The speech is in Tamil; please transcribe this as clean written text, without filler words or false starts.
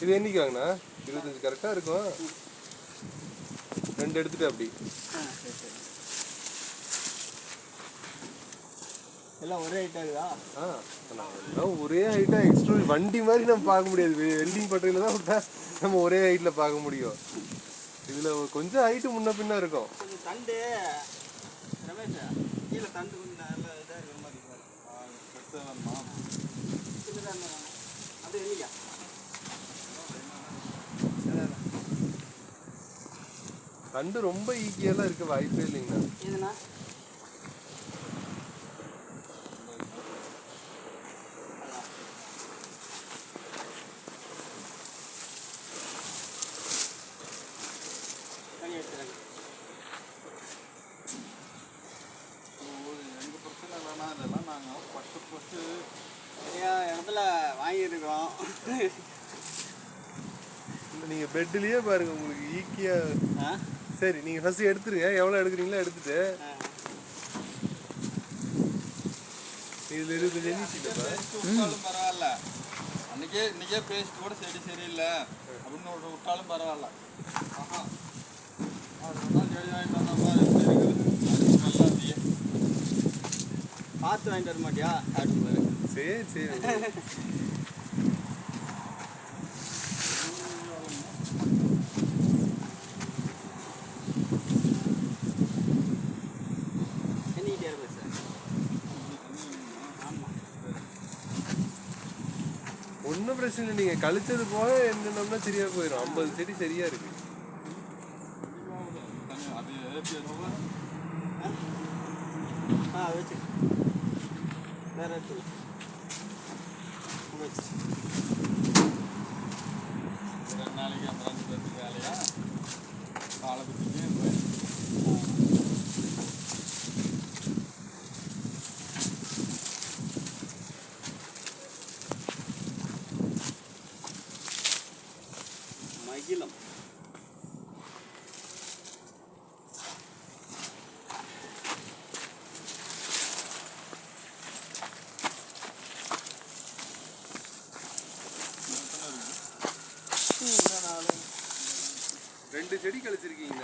இது என்னைக்கு வாங்கினா 25 கரெக்டாக இருக்கும். 2 எடுத்துட்டு அப்படி எல்லாம் ஒரே ஹைட்டாக இருக்குதா? எல்லாம் ஒரே ஹைட்டாக எக்ஸ்ட்ரா வண்டி மாதிரி நம்ம பார்க்க முடியாது. வெல்டிங் பட்டையில் தான் விட்டா நம்ம ஒரே ஹைட்டில் பார்க்க முடியும். இதில் கொஞ்சம் ஹைட்டு முன்ன பின்ன இருக்கும். கொஞ்சம் தண்டு ரமேஷ் கீழே தண்டு கொஞ்சம் நல்லா இதாக இருக்கிற மாதிரி அப்படியே இல்லையா? தண்டு ரொம்ப ஈக்கியெல்லாம் இருக்க வாய்ப்பே இல்லைங்கண்ணா. எதுனா நிறையா இடத்துல வாங்கியிருக்கோம். நீங்கள் பெட்லேயே பாருங்கள் உங்களுக்கு ஈக்கியாக. சரி நீங்கள் ஃபஸ்ட்டு எடுத்துருங்க. எவ்வளோ எடுக்கிறீங்களோ எடுத்துட்டு இதில் 25 எண்ணிச்சிட்டா பரவாயில்ல. இன்னைக்கே பேசிட்டு கூட சரி சரியில்லை அப்படின்னு விட்டாலும் பரவாயில்ல. செடி வாங்கிட்டு வந்த மாதிரி இருக்குது. பார்த்து வாங்கிட்டு வர மாட்டியா? அப்படின்னு பாரு. சரி சரி ஒன்றும் பிரச்சனை இல்லை. நீங்கள் கழிச்சது போக என்னென்னம்னா சரியாக போயிடும். 50 செடி சரியாக இருக்கு. வச்சு வேற எடுத்து வச்சு 2 நாளைக்கு அப்புறம் 5 பேருக்கு வேலையா காலை குத்திட்டு மகிழம். ரெண்டு செடி கழிச்சிருக்கீங்க.